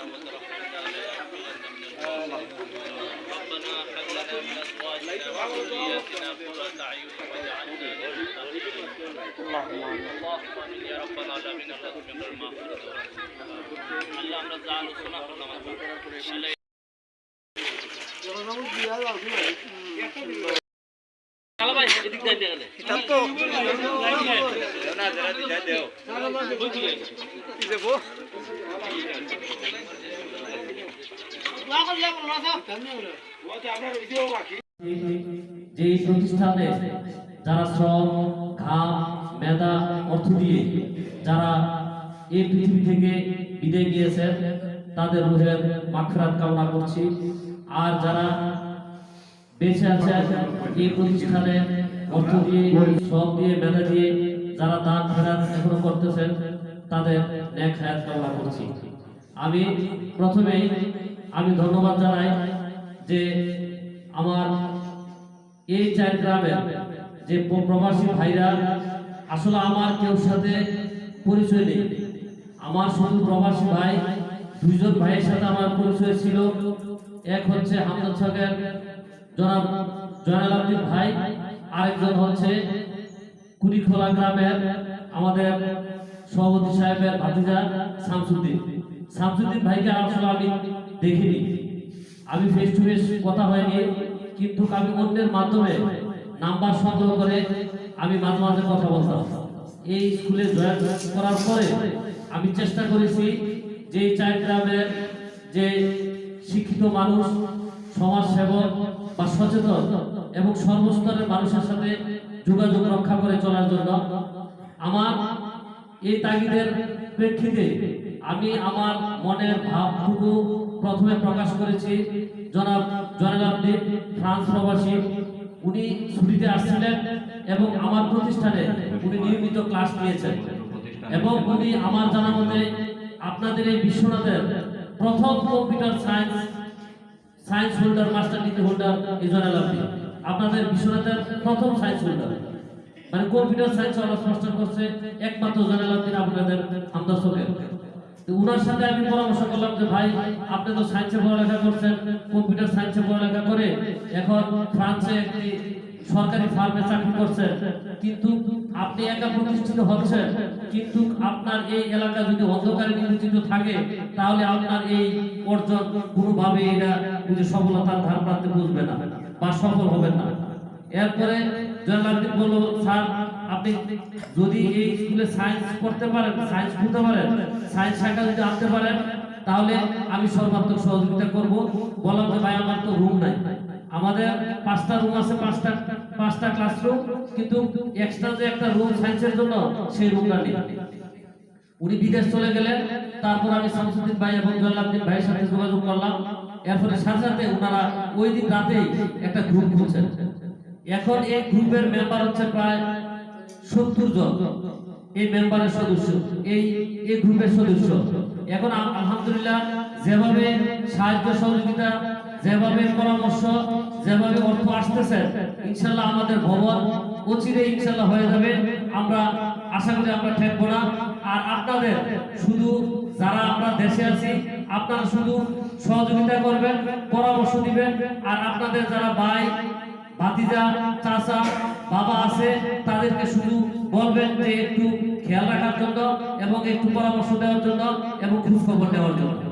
ربنا هب لنا من ازواجنا وذرياتنا قرة اعين واجعلنا للمتقين اللهم امين يا رب العالمين اللهم اغفر مغفرة আল্লাহ আমরা যা আলোচনা করলাম আল্লাহ ভাই এদিক যাই দেখলে এটা তো না যারা দিতে দাও বুঝলি কি দেবো যে প্রতিষ্ঠানে যারা শ্রম ঘাম মেধা অর্থ দিয়ে যারা এই পৃথিবী থেকে বিদায় গিয়েছেন তাদের রুহের মাগফিরাত কামনা করছি। আর যারা বেঁচে আছেন এই প্রতিষ্ঠানে অর্থ দিয়ে শ্রম দিয়ে মেধা দিয়ে যারা দান খয়রাত এখনো করতেছেন তাদের নেক হায়াত কামনা করছি। আমি প্রথমেই ধন্যবাদ জানাই যে আমার এই চার গ্রামের যে প্রবাসী ভাইরা, আসলে আমার কেউ সাথে পরিচয় নেই। আমার শুধু প্রবাসী ভাই দুইজন ভাইয়ের সাথে আমার পরিচয় ছিল। এক হচ্ছে হামদাদ সাহেবের জনাব জয়নাল আব্দিন ভাই, আরেকজন হচ্ছে কুড়িখোলা গ্রামের আমাদের সভাপতি সাহেবের ভাতিজা শামসুদ্দিন ভাইকে আসলে আমি দেখিনি, আমি ফেস টু ফেস কথা হয়নি, কিন্তু আমি অন্যের মাধ্যমে নাম্বার সংগ্রহ করে আমি মাঝে মাঝে কথা বলতাম। এই স্কুলে জয়েন করার পরে আমি চেষ্টা করেছি যে চার গ্রামের যে শিক্ষিত মানুষ, সমাজসেবক বা সচেতন এবং সর্বস্তরের মানুষের সাথে যোগাযোগ রক্ষা করে চলার জন্য আমার এই তাগিদের প্রেক্ষিতে আমি আমার মনের ভাবটুকু প্রথমে প্রকাশ করেছি। জনাব জয়নাল আব্দিন ফ্রান্স প্রবাসী, উনি ছুটিতে আসছিলেন এবং আমার প্রতিষ্ঠানে উনি নিয়মিত ক্লাস নিয়েছেন এবং উনি আমার জানা মতে আপনাদের এই বিশ্বনাথের প্রথম computer science holder, master degree holder এই জয়নাল আব্দিন, আপনাদের বিশ্বনাথের প্রথম সায়েন্স হোল্ডার, মানে কম্পিউটার সায়েন্স অনার্স মাস্টার করছে একমাত্র জয়নাল আব্দিন আপনাদের হামদাদ সাহেব। উনার সাথে আমি পরামর্শ করলাম যে ভাই, আপনি তো সায়েন্সে পড়ালেখা করছেন, কম্পিউটার সায়েন্সে পড়ালেখা করে এখন ফ্রান্সে একটি সরকারি ফার্মে চাকরি করছেন, কিন্তু আপনি একা প্রতিষ্ঠিত হচ্ছেন, কিন্তু আপনার এই এলাকা যদি অন্ধকারে নিয়োজিত থাকে তাহলে আপনার এই অর্জন কোনোভাবে এটা সফলতার ধার প্রান্তে বুঝবে না বা সফল হবে না। এরপরে জয়নাল আব্দিন বলল, স্যার আপনি যদি এই স্কুলে সায়েন্স করতে পারেন, সায়েন্স পড়তে পারেন, সায়েন্স শাখা যদি আনতে পারেন তাহলে আমি সর্বাত্মক সহযোগিতা করব। বললাম যে ভাই আমার তো রুম নাই, আমাদের 5টা রুম আছে, 5টা ক্লাসরুম, কিন্তু এক্সট্রা যে একটা রুম সায়েন্সের জন্য সেই রুমটা নেই। উনি বিদেশ চলে গেলেন, তারপর আমি শামসুদ্দিন ভাই এবং জয়নাল আব্দিন ভাইয়ের সাথে যোগাযোগ করলাম। এরপরে সাথে সাথে ওনারা ওই দিন রাতেই একটা গ্রুপ খুলছেন। এখন এই গ্রুপের মেম্বার হচ্ছে প্রায় 70 জন, এই মেম্বারের সদস্য, এই গ্রুপের সদস্য। এখন আলহামদুলিল্লাহ যেভাবে সাহায্য সহযোগিতা, যেভাবে পরামর্শ, যেভাবে অর্থ আসতেছে, ইনশাআল্লাহ আমাদের ভবন অচিরে ইনশাআল্লাহ হয়ে যাবে। আমরা আশা করি আমরা ঠেকবো না। আর আপনাদের শুধু যারা আমরা দেশে আছি, আপনারা শুধু সহযোগিতা করবেন, পরামর্শ দিবেন, আর আপনাদের যারা ভাই ভাতিজা চাচা বাবা আছে তাদেরকে শুধু বলবেন যে একটু খেয়াল রাখার জন্য এবং একটু পরামর্শ দেওয়ার জন্য এবং খোঁজ খবর নেওয়ার জন্য।